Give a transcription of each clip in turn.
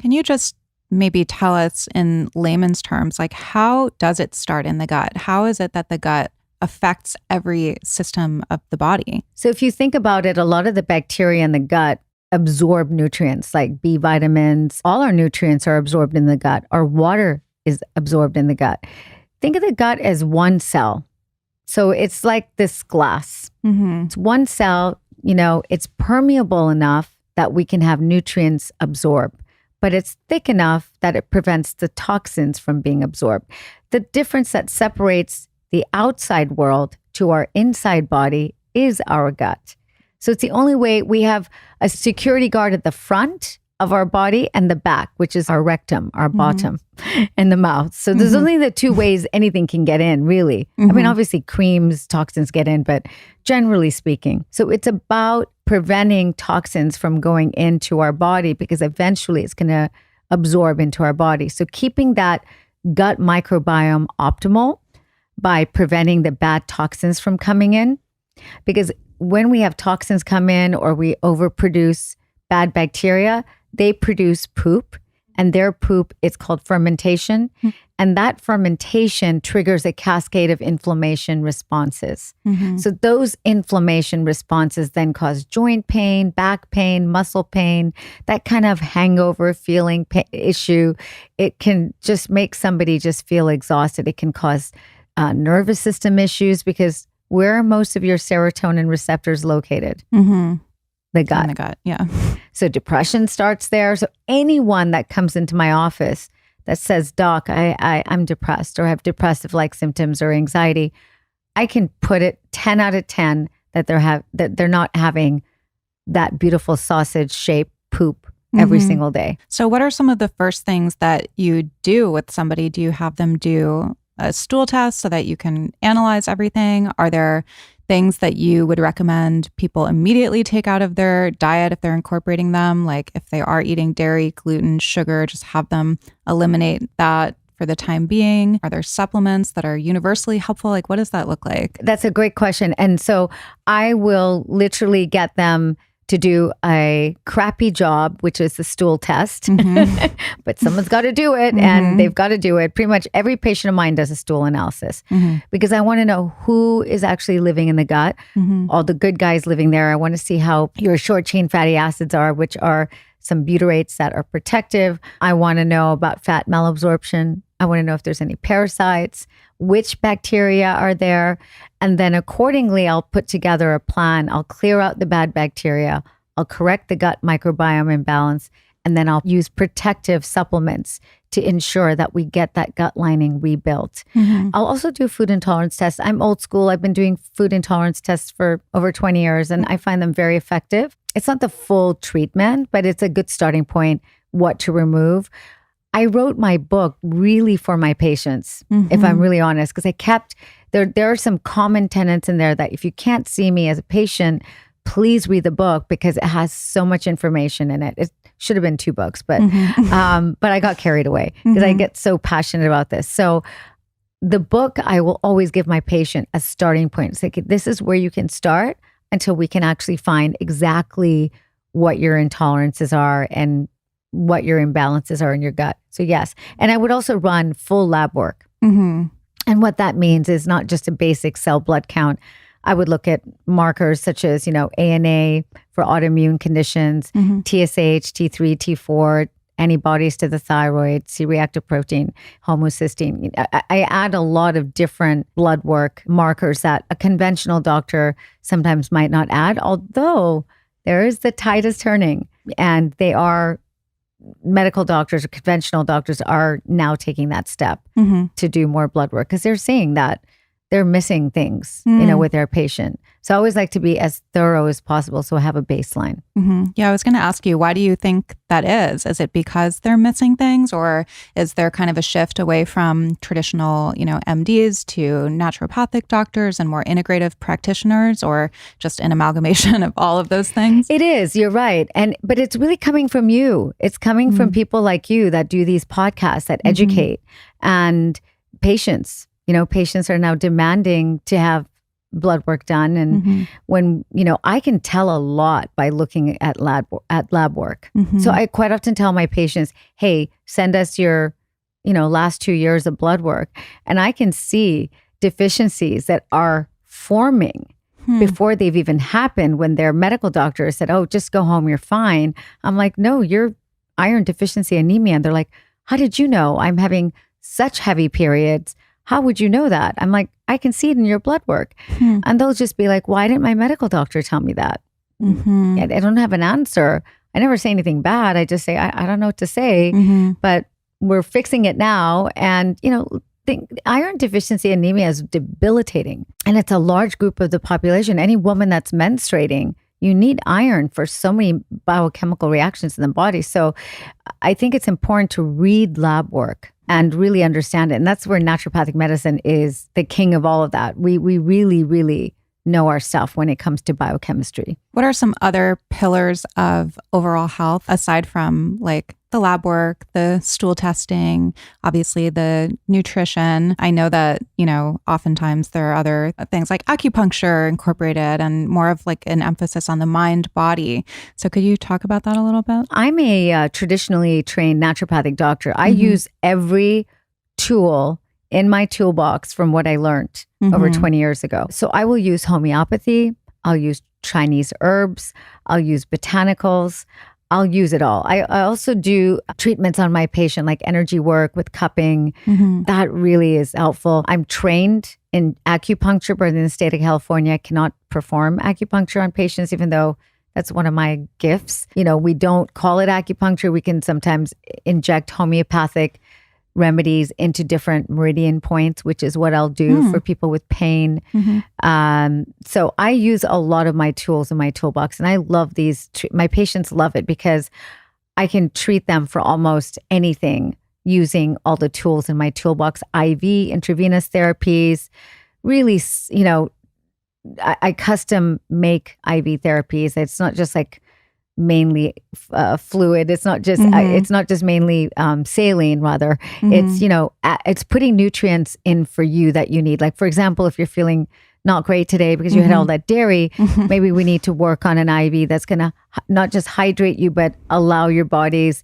Can you just maybe tell us in layman's terms, like how does it start in the gut? How is it that the gut affects every system of the body? So if you think about it, a lot of the bacteria in the gut absorb nutrients like B vitamins. All our nutrients are absorbed in the gut. Our water is absorbed in the gut. Think of the gut as one cell. So it's like this glass. It's one cell, it's permeable enough that we can have nutrients absorbed, but it's thick enough that it prevents the toxins from being absorbed. The difference that separates the outside world to our inside body is our gut. So it's the only way. We have a security guard at the front of our body and the back, which is our rectum, our bottom, and the mouth. So there's only the two ways anything can get in, really. I mean, obviously creams, toxins get in, but generally speaking. So it's about preventing toxins from going into our body because eventually it's going to absorb into our body. So keeping that gut microbiome optimal by preventing the bad toxins from coming in. Because when we have toxins come in or we overproduce bad bacteria, they produce poop, and their poop is called fermentation. And that fermentation triggers a cascade of inflammation responses. So those inflammation responses then cause joint pain, back pain, muscle pain, that kind of hangover feeling issue. It can just make somebody just feel exhausted. It can cause nervous system issues because where are most of your serotonin receptors located? The gut. In the gut, yeah. So depression starts there. So anyone that comes into my office that says, Doc, I'm depressed or have depressive-like symptoms or anxiety, I can put it 10 out of 10 that they're not having that beautiful sausage-shaped poop every single day. So what are some of the first things that you do with somebody? Do you have them do a stool test so that you can analyze everything? Are there things that you would recommend people immediately take out of their diet if they're incorporating them? Like if they are eating dairy, gluten, sugar, just have them eliminate that for the time being? Are there supplements that are universally helpful? Like what does that look like? That's a great question. And so I will literally get them to do a crappy job, which is the stool test. But someone's got to do it and they've got to do it. Pretty much every patient of mine does a stool analysis because I want to know who is actually living in the gut, all the good guys living there. I want to see how your short chain fatty acids are, which are some butyrates that are protective. I want to know about fat malabsorption. I want to know if there's any parasites, which bacteria are there. And then accordingly, I'll put together a plan. I'll clear out the bad bacteria. I'll correct the gut microbiome imbalance. And then I'll use protective supplements to ensure that we get that gut lining rebuilt. I'll also do food intolerance tests. I'm old school. I've been doing food intolerance tests for over 20 years, and I find them very effective. It's not the full treatment, but it's a good starting point, what to remove. I wrote my book really for my patients, if I'm really honest, because I kept, there are some common tenets in there that if you can't see me as a patient, please read the book because it has so much information in it. It should have been 2 books, but I got carried away because I get so passionate about this. So the book, I will always give my patient a starting point. It's like, this is where you can start until we can actually find exactly what your intolerances are and what your imbalances are in your gut. So yes. And I would also run full lab work. And what that means is not just a basic cell blood count. I would look at markers such as, ANA for autoimmune conditions, TSH, T3, T4, antibodies to the thyroid, C-reactive protein, homocysteine. I add a lot of different blood work markers that a conventional doctor sometimes might not add, although there is the tide is turning and they are medical doctors or conventional doctors are now taking that step to do more blood work because they're seeing that they're missing things, with their patient. So I always like to be as thorough as possible so I have a baseline. Yeah, I was going to ask you, why do you think that is? Is it because they're missing things, or is there kind of a shift away from traditional, MDs to naturopathic doctors and more integrative practitioners, or just an amalgamation of all of those things? It is, you're right. But it's really coming from you. It's coming from people like you that do these podcasts that educate and patients. Patients are now demanding to have blood work done. And when, I can tell a lot by looking at lab work. So I quite often tell my patients, hey, send us your, last 2 years of blood work. And I can see deficiencies that are forming before they've even happened when their medical doctor said, oh, just go home, you're fine. I'm like, no, you're iron deficiency anemia. And they're like, how did you know I'm having such heavy periods? How would you know that? I'm like, I can see it in your blood work. And they'll just be like, why didn't my medical doctor tell me that? I don't have an answer. I never say anything bad. I just say, I don't know what to say, but we're fixing it now. And, iron deficiency anemia is debilitating. And it's a large group of the population. Any woman that's menstruating, you need iron for so many biochemical reactions in the body. So I think it's important to read lab work and really understand it. And that's where naturopathic medicine is the king of all of that. We really, really know our stuff when it comes to biochemistry. What are some other pillars of overall health aside from like the lab work, the stool testing, obviously the nutrition? I know that, oftentimes there are other things like acupuncture incorporated and more of like an emphasis on the mind body. So could you talk about that a little bit? I'm a traditionally trained naturopathic doctor. I use every tool in my toolbox from what I learned over 20 years ago. So I will use homeopathy. I'll use Chinese herbs. I'll use botanicals. I'll use it all. I also do treatments on my patient, like energy work with cupping. That really is helpful. I'm trained in acupuncture, but in the state of California, I cannot perform acupuncture on patients, even though that's one of my gifts. We don't call it acupuncture. We can sometimes inject homeopathic remedies into different meridian points, which is what I'll do for people with pain. So I use a lot of my tools in my toolbox, and I love these. My patients love it because I can treat them for almost anything using all the tools in my toolbox. IV, intravenous therapies, really, I custom make IV therapies. It's not just like mainly fluid. It's not just mainly saline. Rather, it's it's putting nutrients in for you that you need. Like for example, if you're feeling not great today because you had all that dairy, maybe we need to work on an IV that's going to not just hydrate you, but allow your body's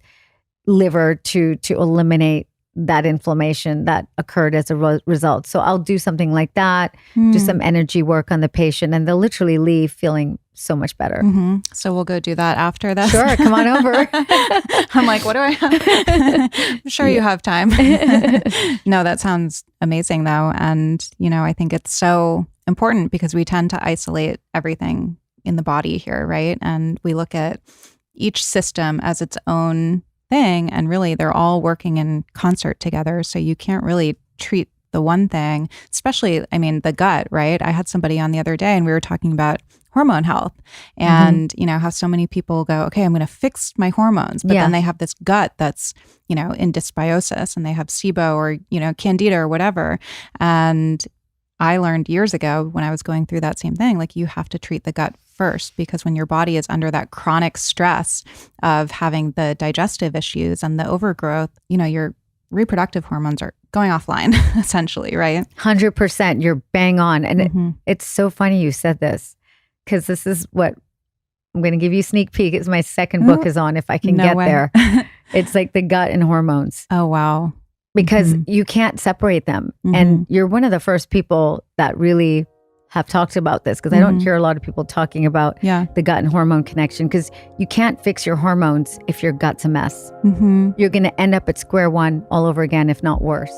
liver to eliminate that inflammation that occurred as a result. So I'll do something like that, do some energy work on the patient, and they'll literally leave feeling so much better. So we'll go do that after that. Sure, come on over. I'm like, what do I have? I'm sure you have time. No, that sounds amazing though. And, I think it's so important because we tend to isolate everything in the body here, right? And we look at each system as its own thing, and really they're all working in concert together. So you can't really treat the one thing, especially, the gut, right? I had somebody on the other day and we were talking about hormone health and, how so many people go, okay, I'm going to fix my hormones. But then they have this gut that's, in dysbiosis, and they have SIBO or, candida or whatever. And I learned years ago when I was going through that same thing, like you have to treat the gut first, because when your body is under that chronic stress of having the digestive issues and the overgrowth, your reproductive hormones are going offline essentially, right? 100%. You're bang on. And it's so funny you said this, because this is what I'm going to give you a sneak peek. It's my second book is on, if I can get there. It's like the gut and hormones. Oh, wow. Because you can't separate them. And you're one of the first people that really have talked about this, because I don't hear a lot of people talking about the gut and hormone connection, because you can't fix your hormones if your gut's a mess. You're going to end up at square one all over again, if not worse.